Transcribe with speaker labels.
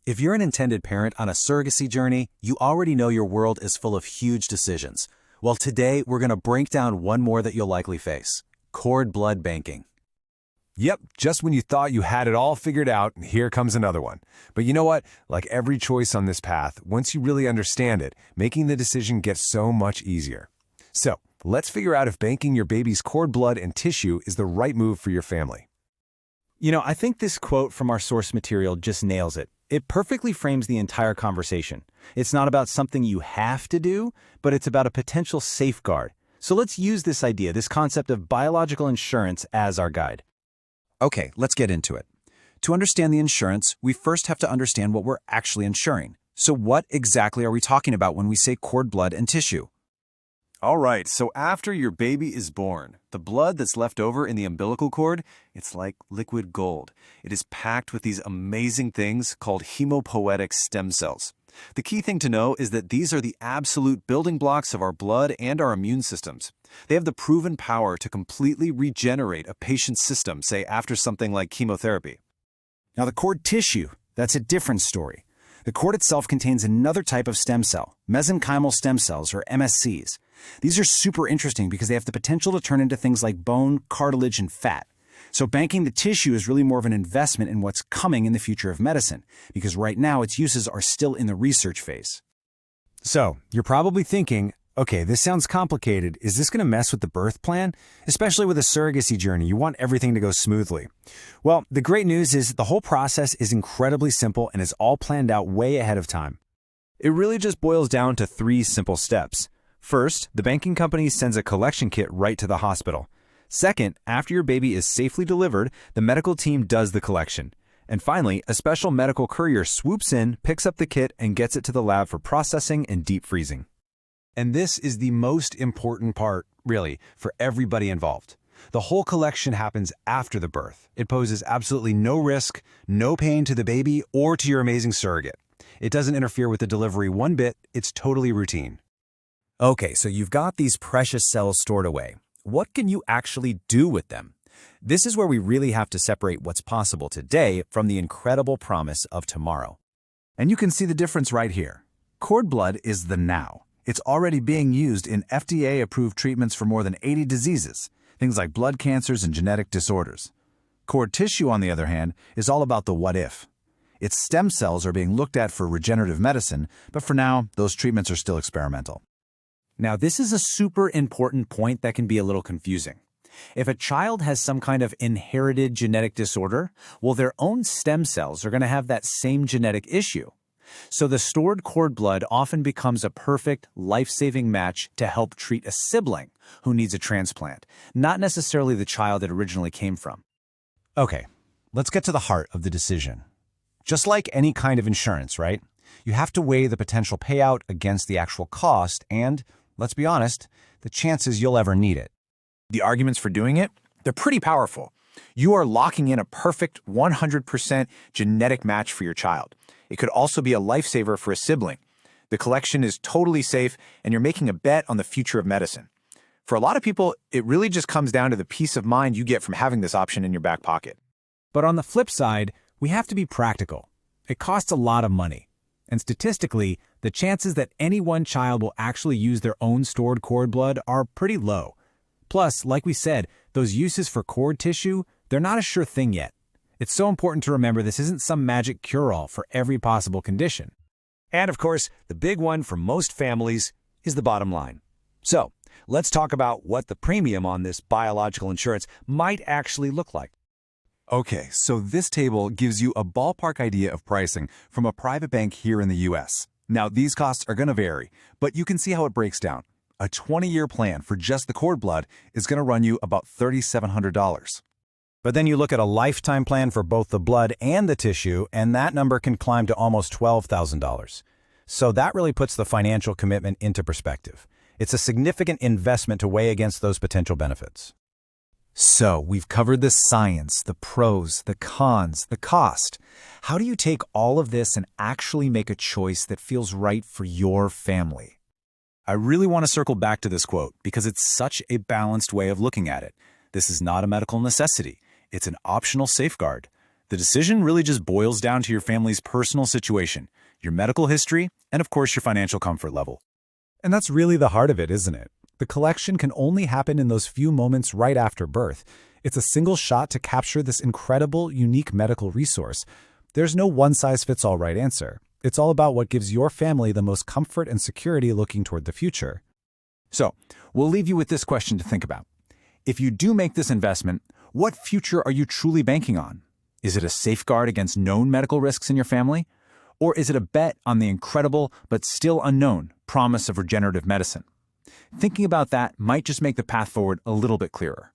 Speaker 1: If you're an intended parent on a surrogacy journey, you already know your world is full of huge decisions. Well, today we're going to break down one more that you'll likely face: cord blood banking.
Speaker 2: Yep, just when you thought you had it all figured out, here comes another one. But you know what? Like every choice on this path, once you really understand it, making the decision gets so much easier. So, let's figure out if banking your baby's cord blood and tissue is the right move for your family.
Speaker 3: I think this quote from our source material just nails it. It perfectly frames the entire conversation. It's not about something you have to do, but it's about a potential safeguard. So let's use this idea, this concept of biological insurance, as our guide.
Speaker 1: Okay, let's get into it. To understand the insurance, we first have to understand what we're actually insuring. So what exactly are we talking about when we say cord blood and tissue?
Speaker 4: All right, so after your baby is born, the blood that's left over in the umbilical cord, it's like liquid gold. It is packed with these amazing things called hemopoietic stem cells. The key thing to know is that these are the absolute building blocks of our blood and our immune systems. They have the proven power to completely regenerate a patient's system, say after something like chemotherapy.
Speaker 1: Now the cord tissue, that's a different story. The cord itself contains another type of stem cell, mesenchymal stem cells, or MSCs. These are super interesting because they have the potential to turn into things like bone, cartilage, and fat. So banking the tissue is really more of an investment in what's coming in the future of medicine, because right now its uses are still in the research phase.
Speaker 2: So, you're probably thinking, okay, this sounds complicated. Is this going to mess with the birth plan? Especially with a surrogacy journey, you want everything to go smoothly. Well, the great news is the whole process is incredibly simple and is all planned out way ahead of time.
Speaker 3: It really just boils down to 3 simple steps. First, the banking company sends a collection kit right to the hospital. Second, after your baby is safely delivered, the medical team does the collection. And finally, a special medical courier swoops in, picks up the kit, and gets it to the lab for processing and deep freezing.
Speaker 2: And this is the most important part, really, for everybody involved. The whole collection happens after the birth. It poses absolutely no risk, no pain to the baby or to your amazing surrogate. It doesn't interfere with the delivery one bit. It's totally routine.
Speaker 1: Okay, so you've got these precious cells stored away. What can you actually do with them? This is where we really have to separate what's possible today from the incredible promise of tomorrow. And you can see the difference right here. Cord blood is the now. It's already being used in FDA-approved treatments for more than 80 diseases, things like blood cancers and genetic disorders. Cord tissue, on the other hand, is all about the what if. Its stem cells are being looked at for regenerative medicine, but for now, those treatments are still experimental. Now, this is a super important point that can be a little confusing. If a child has some kind of inherited genetic disorder, well, their own stem cells are going to have that same genetic issue. So the stored cord blood often becomes a perfect, life-saving match to help treat a sibling who needs a transplant, not necessarily the child it originally came from.
Speaker 2: Okay, let's get to the heart of the decision. Just like any kind of insurance, right? You have to weigh the potential payout against the actual cost and, let's be honest, the chances you'll ever need it.
Speaker 5: The arguments for doing it, they're pretty powerful. You are locking in a perfect 100% genetic match for your child. It could also be a lifesaver for a sibling. The collection is totally safe, and you're making a bet on the future of medicine. For a lot of people, it really just comes down to the peace of mind you get from having this option in your back pocket.
Speaker 3: But on the flip side, we have to be practical. It costs a lot of money. And statistically, the chances that any one child will actually use their own stored cord blood are pretty low. Plus, like we said, those uses for cord tissue, they're not a sure thing yet. It's so important to remember this isn't some magic cure-all for every possible condition.
Speaker 2: And of course, the big one for most families is the bottom line. So, let's talk about what the premium on this biological insurance might actually look like.
Speaker 6: Okay, so this table gives you a ballpark idea of pricing from a private bank here in the US. Now, these costs are going to vary, but you can see how it breaks down. A 20-year plan for just the cord blood is going to run you about $3,700.
Speaker 1: But then you look at a lifetime plan for both the blood and the tissue, and that number can climb to almost $12,000. So that really puts the financial commitment into perspective. It's a significant investment to weigh against those potential benefits. So we've covered the science, the pros, the cons, the cost. How do you take all of this and actually make a choice that feels right for your family? I really want to circle back to this quote because it's such a balanced way of looking at it. This is not a medical necessity. It's an optional safeguard. The decision really just boils down to your family's personal situation, your medical history, and of course your financial comfort level.
Speaker 3: And that's really the heart of it, isn't it? The collection can only happen in those few moments right after birth. It's a single shot to capture this incredible, unique medical resource. There's no one-size-fits-all right answer. It's all about what gives your family the most comfort and security looking toward the future.
Speaker 5: So, we'll leave you with this question to think about. If you do make this investment, what future are you truly banking on? Is it a safeguard against known medical risks in your family? Or is it a bet on the incredible but still unknown promise of regenerative medicine? Thinking about that might just make the path forward a little bit clearer.